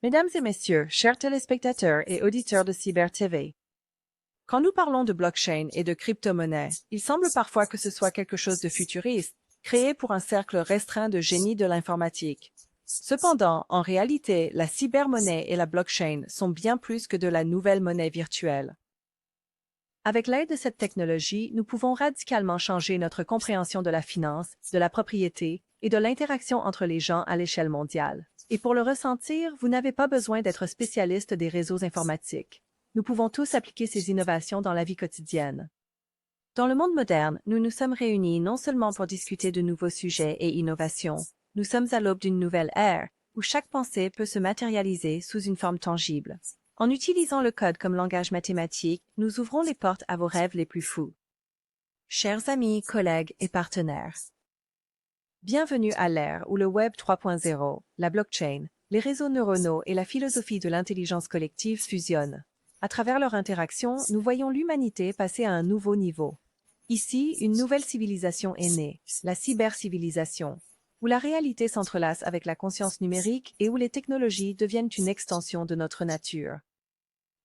Mesdames et messieurs, chers téléspectateurs et auditeurs de Cyber TV. Quand nous parlons de blockchain et de crypto-monnaie, il semble parfois que ce soit quelque chose de futuriste, créé pour un cercle restreint de génies de l'informatique. Cependant, en réalité, la cybermonnaie et la blockchain sont bien plus que de la nouvelle monnaie virtuelle. Avec l'aide de cette technologie, nous pouvons radicalement changer notre compréhension de la finance, de la propriété et de l'interaction entre les gens à l'échelle mondiale. Et pour le ressentir, vous n'avez pas besoin d'être spécialiste des réseaux informatiques. Nous pouvons tous appliquer ces innovations dans la vie quotidienne. Dans le monde moderne, nous nous sommes réunis non seulement pour discuter de nouveaux sujets et innovations, nous sommes à l'aube d'une nouvelle ère, où chaque pensée peut se matérialiser sous une forme tangible. En utilisant le code comme langage mathématique, nous ouvrons les portes à vos rêves les plus fous. Chers amis, collègues et partenaires, bienvenue à l'ère où le Web 3.0, la blockchain, les réseaux neuronaux et la philosophie de l'intelligence collective fusionnent. À travers leur interaction, nous voyons l'humanité passer à un nouveau niveau. Ici, une nouvelle civilisation est née, la cybercivilisation, où la réalité s'entrelace avec la conscience numérique et où les technologies deviennent une extension de notre nature.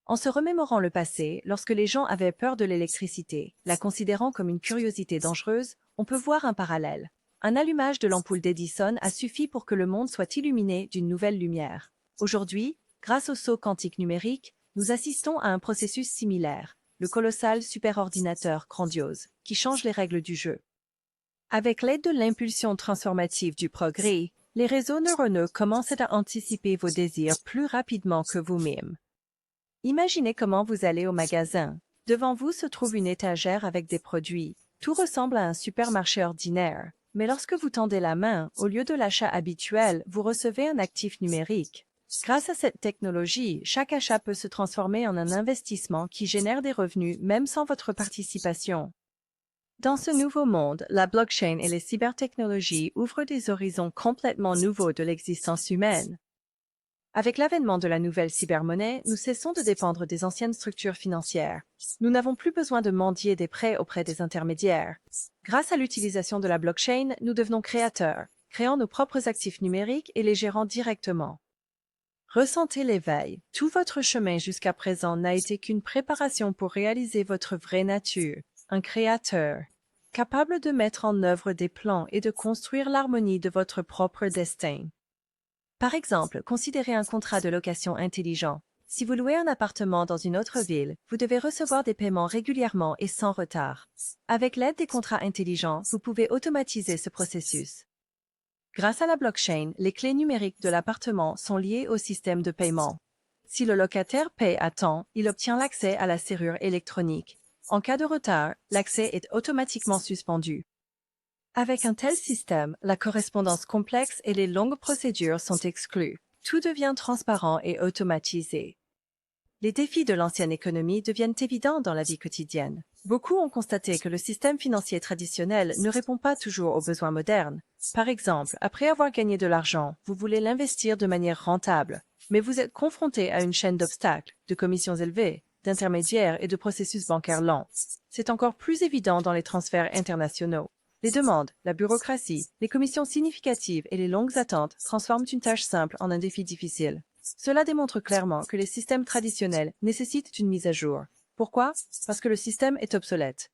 En se remémorant le passé, lorsque les gens avaient peur de l'électricité, la considérant comme une curiosité dangereuse, on peut voir un parallèle. Un allumage de l'ampoule d'Edison a suffi pour que le monde soit illuminé d'une nouvelle lumière. Aujourd'hui, grâce au saut quantique numérique, nous assistons à un processus similaire, le colossal superordinateur grandiose, qui change les règles du jeu. Avec l'aide de l'impulsion transformative du progrès, les réseaux neuronaux commencent à anticiper vos désirs plus rapidement que vous-même. Imaginez comment vous allez au magasin. Devant vous se trouve une étagère avec des produits. Tout ressemble à un supermarché ordinaire. Mais lorsque vous tendez la main, au lieu de l'achat habituel, vous recevez un actif numérique. Grâce à cette technologie, chaque achat peut se transformer en un investissement qui génère des revenus même sans votre participation. Dans ce nouveau monde, la blockchain et les cybertechnologies ouvrent des horizons complètement nouveaux de l'existence humaine. Avec l'avènement de la nouvelle cybermonnaie, nous cessons de dépendre des anciennes structures financières. Nous n'avons plus besoin de mendier des prêts auprès des intermédiaires. Grâce à l'utilisation de la blockchain, nous devenons créateurs, créant nos propres actifs numériques et les gérant directement. Ressentez l'éveil. Tout votre chemin jusqu'à présent n'a été qu'une préparation pour réaliser votre vraie nature, un créateur, capable de mettre en œuvre des plans et de construire l'harmonie de votre propre destin. Par exemple, considérez un contrat de location intelligent. Si vous louez un appartement dans une autre ville, vous devez recevoir des paiements régulièrement et sans retard. Avec l'aide des contrats intelligents, vous pouvez automatiser ce processus. Grâce à la blockchain, les clés numériques de l'appartement sont liées au système de paiement. Si le locataire paie à temps, il obtient l'accès à la serrure électronique. En cas de retard, l'accès est automatiquement suspendu. Avec un tel système, la correspondance complexe et les longues procédures sont exclues. Tout devient transparent et automatisé. Les défis de l'ancienne économie deviennent évidents dans la vie quotidienne. Beaucoup ont constaté que le système financier traditionnel ne répond pas toujours aux besoins modernes. Par exemple, après avoir gagné de l'argent, vous voulez l'investir de manière rentable, mais vous êtes confronté à une chaîne d'obstacles, de commissions élevées, d'intermédiaires et de processus bancaires lents. C'est encore plus évident dans les transferts internationaux. Les demandes, la bureaucratie, les commissions significatives et les longues attentes transforment une tâche simple en un défi difficile. Cela démontre clairement que les systèmes traditionnels nécessitent une mise à jour. Pourquoi? Parce que le système est obsolète.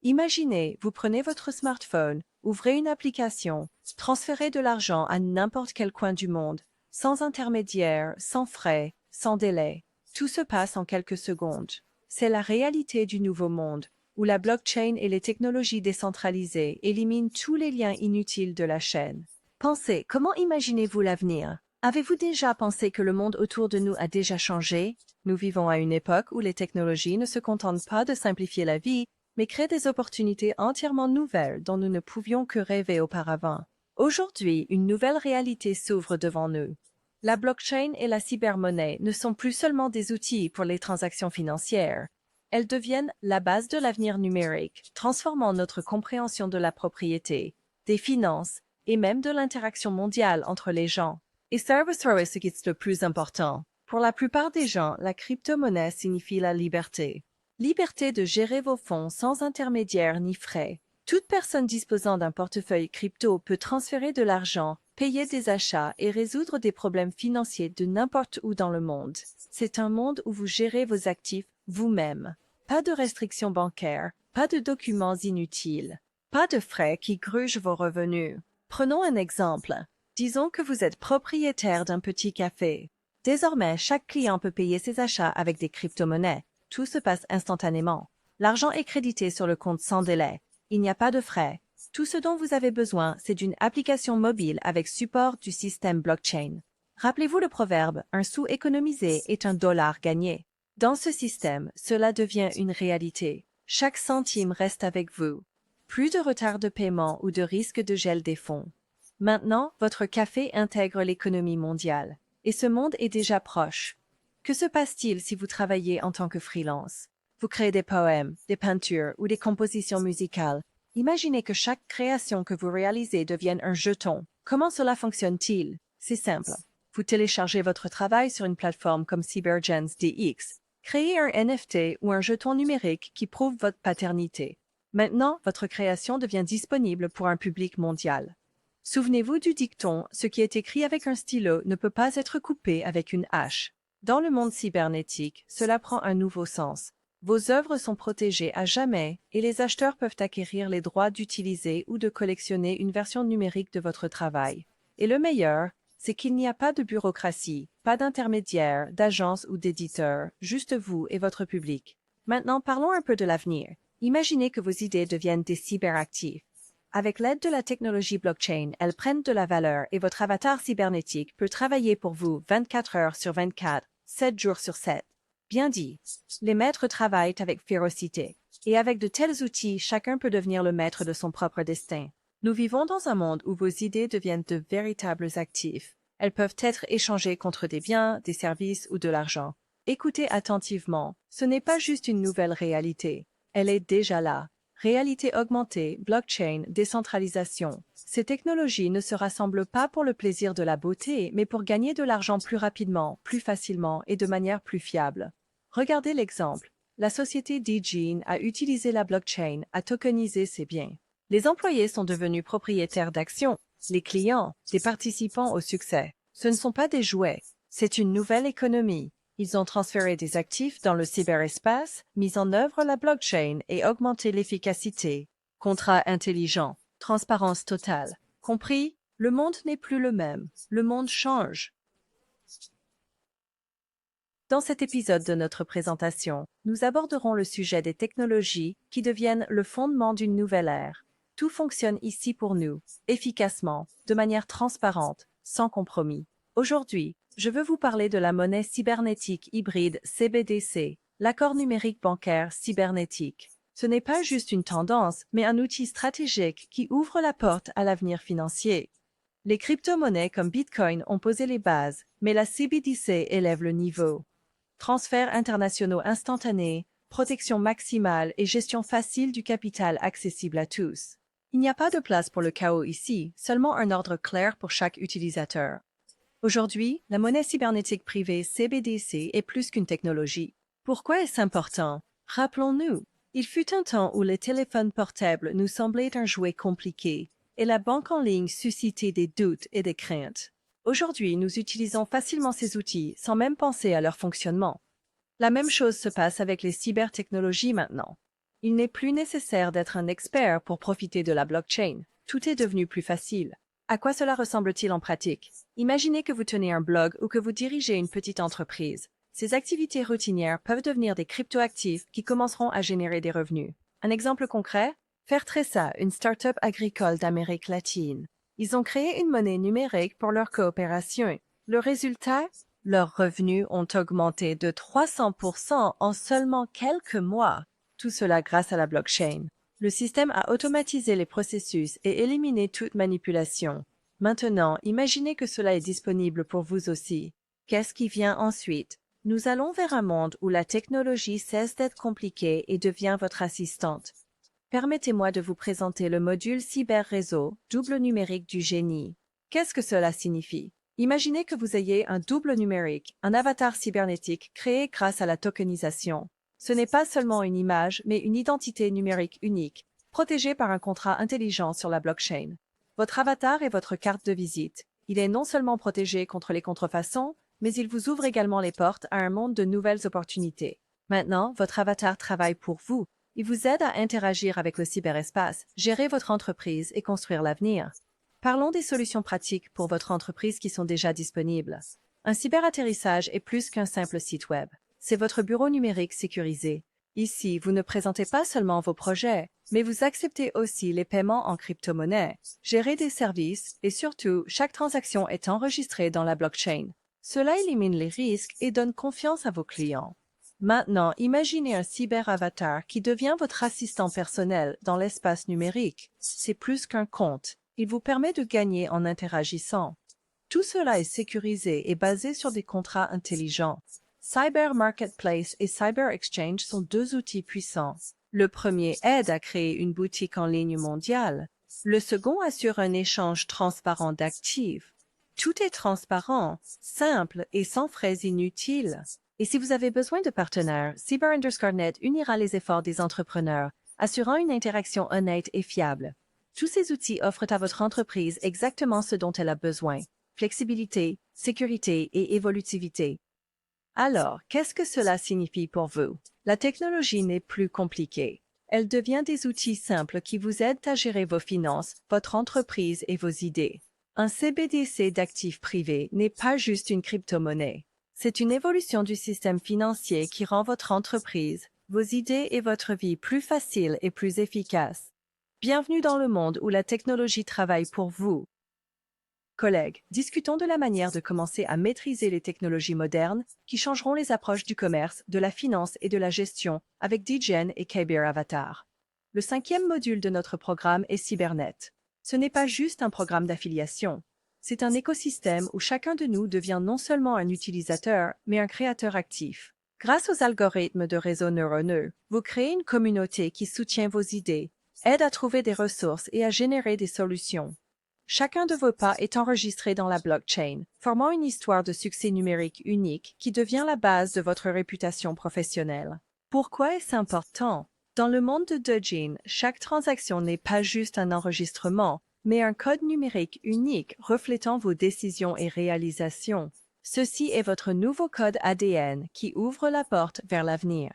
Imaginez, vous prenez votre smartphone, ouvrez une application, transférez de l'argent à n'importe quel coin du monde, sans intermédiaire, sans frais, sans délai. Tout se passe en quelques secondes. C'est la réalité du nouveau monde, où la blockchain et les technologies décentralisées éliminent tous les liens inutiles de la chaîne. Pensez, comment imaginez-vous l'avenir? Avez-vous déjà pensé que le monde autour de nous a déjà changé? Nous vivons à une époque où les technologies ne se contentent pas de simplifier la vie, mais créent des opportunités entièrement nouvelles dont nous ne pouvions que rêver auparavant. Aujourd'hui, une nouvelle réalité s'ouvre devant nous. La blockchain et la cybermonnaie ne sont plus seulement des outils pour les transactions financières. Elles deviennent la base de l'avenir numérique, transformant notre compréhension de la propriété, des finances et même de l'interaction mondiale entre les gens. Et ça est ce qui est le plus important. Pour la plupart des gens, la crypto-monnaie signifie la liberté. Liberté de gérer vos fonds sans intermédiaire ni frais. Toute personne disposant d'un portefeuille crypto peut transférer de l'argent, payer des achats et résoudre des problèmes financiers de n'importe où dans le monde. C'est un monde où vous gérez vos actifs vous-même. Pas de restrictions bancaires, pas de documents inutiles, pas de frais qui grugent vos revenus. Prenons un exemple. Disons que vous êtes propriétaire d'un petit café. Désormais, chaque client peut payer ses achats avec des crypto-monnaies. Tout se passe instantanément. L'argent est crédité sur le compte sans délai. Il n'y a pas de frais. Tout ce dont vous avez besoin, c'est d'une application mobile avec support du système blockchain. Rappelez-vous le proverbe, un sou économisé est un dollar gagné. Dans ce système, cela devient une réalité. Chaque centime reste avec vous. Plus de retard de paiement ou de risque de gel des fonds. Maintenant, votre café intègre l'économie mondiale. Et ce monde est déjà proche. Que se passe-t-il si vous travaillez en tant que freelance? Vous créez des poèmes, des peintures ou des compositions musicales. Imaginez que chaque création que vous réalisez devienne un jeton. Comment cela fonctionne-t-il? C'est simple. Vous téléchargez votre travail sur une plateforme comme CyberGens DX. Créez un NFT ou un jeton numérique qui prouve votre paternité. Maintenant, votre création devient disponible pour un public mondial. Souvenez-vous du dicton, ce qui est écrit avec un stylo ne peut pas être coupé avec une hache. Dans le monde cybernétique, cela prend un nouveau sens. Vos œuvres sont protégées à jamais et les acheteurs peuvent acquérir les droits d'utiliser ou de collectionner une version numérique de votre travail. Et le meilleur, c'est qu'il n'y a pas de bureaucratie, pas d'intermédiaire, d'agence ou d'éditeur, juste vous et votre public. Maintenant, parlons un peu de l'avenir. Imaginez que vos idées deviennent des cyberactifs. Avec l'aide de la technologie blockchain, elles prennent de la valeur et votre avatar cybernétique peut travailler pour vous 24 heures sur 24, 7 jours sur 7. Bien dit. Les maîtres travaillent avec férocité. Et avec de tels outils, chacun peut devenir le maître de son propre destin. Nous vivons dans un monde où vos idées deviennent de véritables actifs. Elles peuvent être échangées contre des biens, des services ou de l'argent. Écoutez attentivement. Ce n'est pas juste une nouvelle réalité. Elle est déjà là. Réalité augmentée, blockchain, décentralisation. Ces technologies ne se rassemblent pas pour le plaisir de la beauté, mais pour gagner de l'argent plus rapidement, plus facilement et de manière plus fiable. Regardez l'exemple. La société DeGene a utilisé la blockchain à tokeniser ses biens. Les employés sont devenus propriétaires d'actions. Les clients, des participants au succès. Ce ne sont pas des jouets. C'est une nouvelle économie. Ils ont transféré des actifs dans le cyberespace, mis en œuvre la blockchain et augmenté l'efficacité. Contrat intelligent, transparence totale. Compris? Le monde n'est plus le même. Le monde change. Dans cet épisode de notre présentation, nous aborderons le sujet des technologies qui deviennent le fondement d'une nouvelle ère. Tout fonctionne ici pour nous, efficacement, de manière transparente, sans compromis. Aujourd'hui, je veux vous parler de la monnaie cybernétique hybride CBDC, l'accord numérique bancaire cybernétique. Ce n'est pas juste une tendance, mais un outil stratégique qui ouvre la porte à l'avenir financier. Les crypto-monnaies comme Bitcoin ont posé les bases, mais la CBDC élève le niveau. Transferts internationaux instantanés, protection maximale et gestion facile du capital accessible à tous. Il n'y a pas de place pour le chaos ici, seulement un ordre clair pour chaque utilisateur. Aujourd'hui, la monnaie cybernétique privée CBDC est plus qu'une technologie. Pourquoi est-ce important? Rappelons-nous, il fut un temps où les téléphones portables nous semblaient un jouet compliqué, et la banque en ligne suscitait des doutes et des craintes. Aujourd'hui, nous utilisons facilement ces outils sans même penser à leur fonctionnement. La même chose se passe avec les cybertechnologies maintenant. Il n'est plus nécessaire d'être un expert pour profiter de la blockchain. Tout est devenu plus facile. À quoi cela ressemble-t-il en pratique? Imaginez que vous tenez un blog ou que vous dirigez une petite entreprise. Ces activités routinières peuvent devenir des cryptoactifs qui commenceront à générer des revenus. Un exemple concret? Fairtresa, une start-up agricole d'Amérique latine. Ils ont créé une monnaie numérique pour leur coopération. Le résultat? Leurs revenus ont augmenté de 300% en seulement quelques mois. Tout cela grâce à la blockchain. Le système a automatisé les processus et éliminé toute manipulation. Maintenant, imaginez que cela est disponible pour vous aussi. Qu'est-ce qui vient ensuite? Nous allons vers un monde où la technologie cesse d'être compliquée et devient votre assistante. Permettez-moi de vous présenter le module cyber-réseau, double numérique du génie. Qu'est-ce que cela signifie? Imaginez que vous ayez un double numérique, un avatar cybernétique créé grâce à la tokenisation. Ce n'est pas seulement une image, mais une identité numérique unique, protégée par un contrat intelligent sur la blockchain. Votre avatar est votre carte de visite. Il est non seulement protégé contre les contrefaçons, mais il vous ouvre également les portes à un monde de nouvelles opportunités. Maintenant, votre avatar travaille pour vous. Il vous aide à interagir avec le cyberespace, gérer votre entreprise et construire l'avenir. Parlons des solutions pratiques pour votre entreprise qui sont déjà disponibles. Un cyberatterrissage est plus qu'un simple site web. C'est votre bureau numérique sécurisé. Ici, vous ne présentez pas seulement vos projets, mais vous acceptez aussi les paiements en crypto-monnaie, gérez des services et surtout, chaque transaction est enregistrée dans la blockchain. Cela élimine les risques et donne confiance à vos clients. Maintenant, imaginez un cyber-avatar qui devient votre assistant personnel dans l'espace numérique. C'est plus qu'un compte. Il vous permet de gagner en interagissant. Tout cela est sécurisé et basé sur des contrats intelligents. Cyber Marketplace et Cyber Exchange sont deux outils puissants. Le premier aide à créer une boutique en ligne mondiale. Le second assure un échange transparent d'actifs. Tout est transparent, simple et sans frais inutiles. Et si vous avez besoin de partenaires, Cyber_Net unira les efforts des entrepreneurs, assurant une interaction honnête et fiable. Tous ces outils offrent à votre entreprise exactement ce dont elle a besoin: flexibilité, sécurité et évolutivité. Alors, qu'est-ce que cela signifie pour vous? La technologie n'est plus compliquée. Elle devient des outils simples qui vous aident à gérer vos finances, votre entreprise et vos idées. Un CBDC d'actifs privés n'est pas juste une crypto-monnaie. C'est une évolution du système financier qui rend votre entreprise, vos idées et votre vie plus faciles et plus efficaces. Bienvenue dans le monde où la technologie travaille pour vous. Collègues, discutons de la manière de commencer à maîtriser les technologies modernes qui changeront les approches du commerce, de la finance et de la gestion avec Degen et Kabir Avatar. Le 5e module de notre programme est Cybernet. Ce n'est pas juste un programme d'affiliation. C'est un écosystème où chacun de nous devient non seulement un utilisateur, mais un créateur actif. Grâce aux algorithmes de réseaux neuronaux, vous créez une communauté qui soutient vos idées, aide à trouver des ressources et à générer des solutions. Chacun de vos pas est enregistré dans la blockchain, formant une histoire de succès numérique unique qui devient la base de votre réputation professionnelle. Pourquoi est-ce important? Dans le monde de Degen, chaque transaction n'est pas juste un enregistrement, mais un code numérique unique reflétant vos décisions et réalisations. Ceci est votre nouveau code ADN qui ouvre la porte vers l'avenir.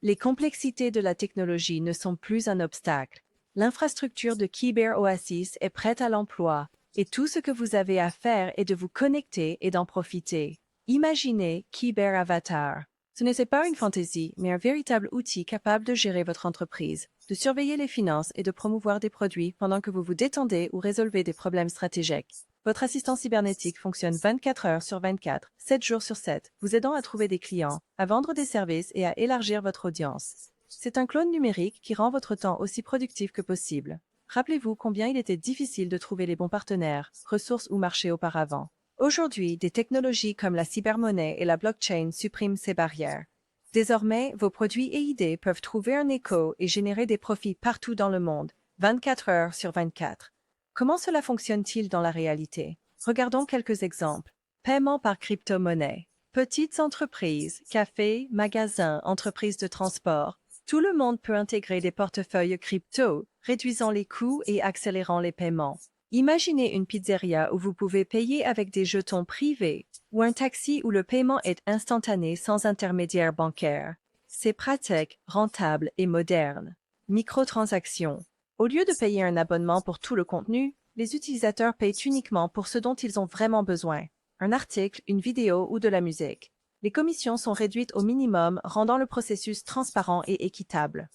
Les complexités de la technologie ne sont plus un obstacle. L'infrastructure de Kyber Oasis est prête à l'emploi, et tout ce que vous avez à faire est de vous connecter et d'en profiter. Imaginez Kyber Avatar. Ce n'est pas une fantaisie, mais un véritable outil capable de gérer votre entreprise, de surveiller les finances et de promouvoir des produits pendant que vous vous détendez ou résolvez des problèmes stratégiques. Votre assistant cybernétique fonctionne 24 heures sur 24, 7 jours sur 7, vous aidant à trouver des clients, à vendre des services et à élargir votre audience. C'est un clone numérique qui rend votre temps aussi productif que possible. Rappelez-vous combien il était difficile de trouver les bons partenaires, ressources ou marchés auparavant. Aujourd'hui, des technologies comme la cybermonnaie et la blockchain suppriment ces barrières. Désormais, vos produits et idées peuvent trouver un écho et générer des profits partout dans le monde, 24 heures sur 24. Comment cela fonctionne-t-il dans la réalité? Regardons quelques exemples. Paiement par crypto-monnaie. Petites entreprises, cafés, magasins, entreprises de transport. Tout le monde peut intégrer des portefeuilles crypto, réduisant les coûts et accélérant les paiements. Imaginez une pizzeria où vous pouvez payer avec des jetons privés, ou un taxi où le paiement est instantané sans intermédiaire bancaire. C'est pratique, rentable et moderne. Microtransactions. Au lieu de payer un abonnement pour tout le contenu, les utilisateurs payent uniquement pour ce dont ils ont vraiment besoin. Un article, une vidéo ou de la musique. Les commissions sont réduites au minimum, rendant le processus transparent et équitable.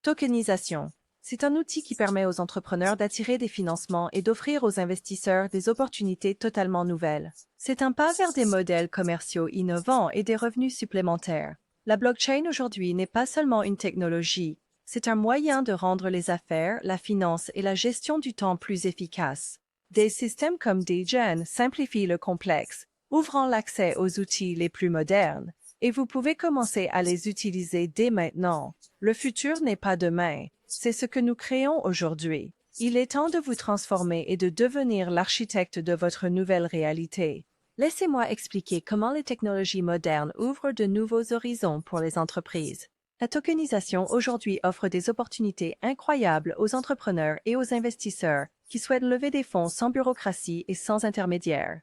Tokenisation. C'est un outil qui permet aux entrepreneurs d'attirer des financements et d'offrir aux investisseurs des opportunités totalement nouvelles. C'est un pas vers des modèles commerciaux innovants et des revenus supplémentaires. La blockchain aujourd'hui n'est pas seulement une technologie, c'est un moyen de rendre les affaires, la finance et la gestion du temps plus efficaces. Des systèmes comme Degen simplifient le complexe, ouvrant l'accès aux outils les plus modernes, et vous pouvez commencer à les utiliser dès maintenant. Le futur n'est pas demain. C'est ce que nous créons aujourd'hui. Il est temps de vous transformer et de devenir l'architecte de votre nouvelle réalité. Laissez-moi expliquer comment les technologies modernes ouvrent de nouveaux horizons pour les entreprises. La tokenisation aujourd'hui offre des opportunités incroyables aux entrepreneurs et aux investisseurs qui souhaitent lever des fonds sans bureaucratie et sans intermédiaire.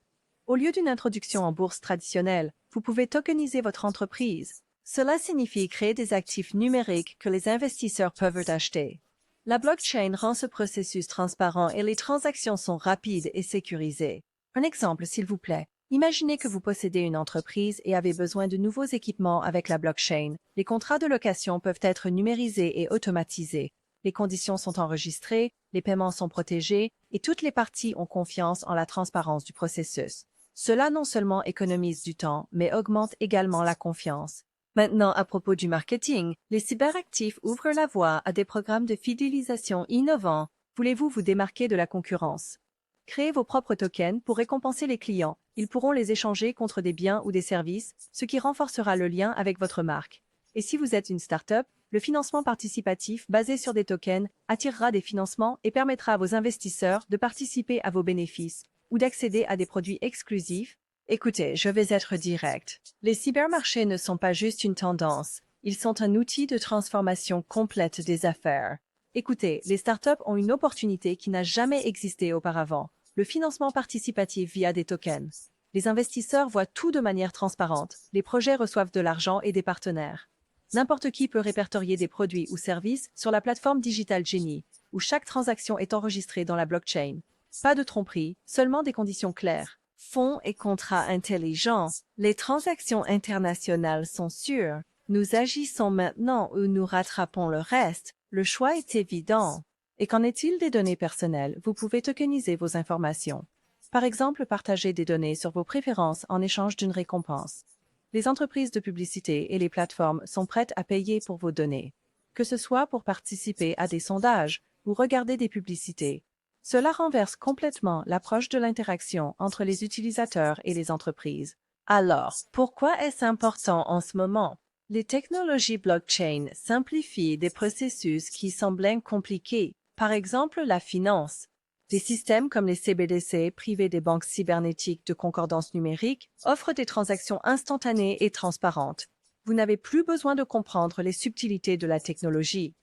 Au lieu d'une introduction en bourse traditionnelle, vous pouvez tokeniser votre entreprise. Cela signifie créer des actifs numériques que les investisseurs peuvent acheter. La blockchain rend ce processus transparent et les transactions sont rapides et sécurisées. Un exemple, s'il vous plaît. Imaginez que vous possédez une entreprise et avez besoin de nouveaux équipements avec la blockchain. Les contrats de location peuvent être numérisés et automatisés. Les conditions sont enregistrées, les paiements sont protégés et toutes les parties ont confiance en la transparence du processus. Cela non seulement économise du temps, mais augmente également la confiance. Maintenant, à propos du marketing, les cyberactifs ouvrent la voie à des programmes de fidélisation innovants. Voulez-vous vous démarquer de la concurrence? Créez vos propres tokens pour récompenser les clients. Ils pourront les échanger contre des biens ou des services, ce qui renforcera le lien avec votre marque. Et si vous êtes une start-up, le financement participatif basé sur des tokens attirera des financements et permettra à vos investisseurs de participer à vos bénéfices ou d'accéder à des produits exclusifs. Écoutez, je vais être direct. Les cybermarchés ne sont pas juste une tendance, ils sont un outil de transformation complète des affaires. Écoutez, les startups ont une opportunité qui n'a jamais existé auparavant, le financement participatif via des tokens. Les investisseurs voient tout de manière transparente, les projets reçoivent de l'argent et des partenaires. N'importe qui peut répertorier des produits ou services sur la plateforme Digital Genie, où chaque transaction est enregistrée dans la blockchain. Pas de tromperie, seulement des conditions claires. Fonds et contrats intelligents. Les transactions internationales sont sûres. Nous agissons maintenant ou nous rattrapons le reste. Le choix est évident. Et qu'en est-il des données personnelles? Vous pouvez tokeniser vos informations. Par exemple, partager des données sur vos préférences en échange d'une récompense. Les entreprises de publicité et les plateformes sont prêtes à payer pour vos données, que ce soit pour participer à des sondages ou regarder des publicités. Cela renverse complètement l'approche de l'interaction entre les utilisateurs et les entreprises. Alors, pourquoi est-ce important en ce moment? Les technologies blockchain simplifient des processus qui semblaient compliqués, par exemple la finance. Des systèmes comme les CBDC, privés des banques cybernétiques de concordance numérique, offrent des transactions instantanées et transparentes. Vous n'avez plus besoin de comprendre les subtilités de la technologie.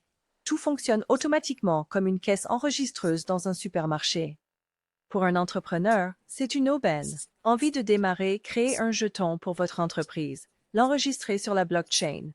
Tout fonctionne automatiquement comme une caisse enregistreuse dans un supermarché. Pour un entrepreneur, c'est une aubaine. Envie de démarrer, créer un jeton pour votre entreprise, l'enregistrer sur la blockchain.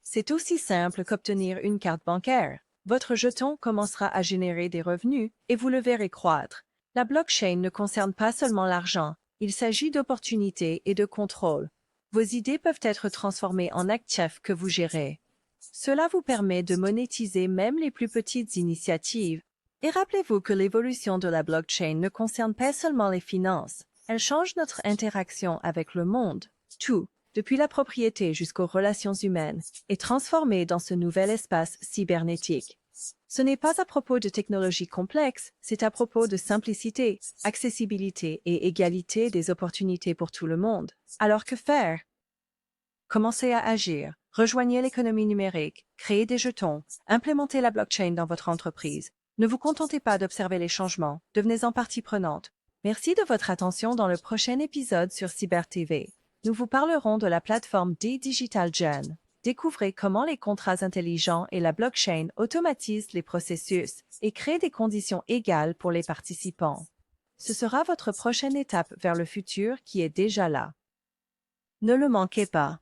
C'est aussi simple qu'obtenir une carte bancaire. Votre jeton commencera à générer des revenus et vous le verrez croître. La blockchain ne concerne pas seulement l'argent, il s'agit d'opportunités et de contrôle. Vos idées peuvent être transformées en actifs que vous gérez. Cela vous permet de monétiser même les plus petites initiatives. Et rappelez-vous que l'évolution de la blockchain ne concerne pas seulement les finances, elle change notre interaction avec le monde. Tout, depuis la propriété jusqu'aux relations humaines, est transformé dans ce nouvel espace cybernétique. Ce n'est pas à propos de technologies complexes, c'est à propos de simplicité, accessibilité et égalité des opportunités pour tout le monde. Alors que faire? Commencez à agir, rejoignez l'économie numérique, créez des jetons, implémentez la blockchain dans votre entreprise. Ne vous contentez pas d'observer les changements, devenez-en partie prenante. Merci de votre attention dans le prochain épisode sur Cyber TV. Nous vous parlerons de la plateforme Digital Gen. Découvrez comment les contrats intelligents et la blockchain automatisent les processus et créent des conditions égales pour les participants. Ce sera votre prochaine étape vers le futur qui est déjà là. Ne le manquez pas.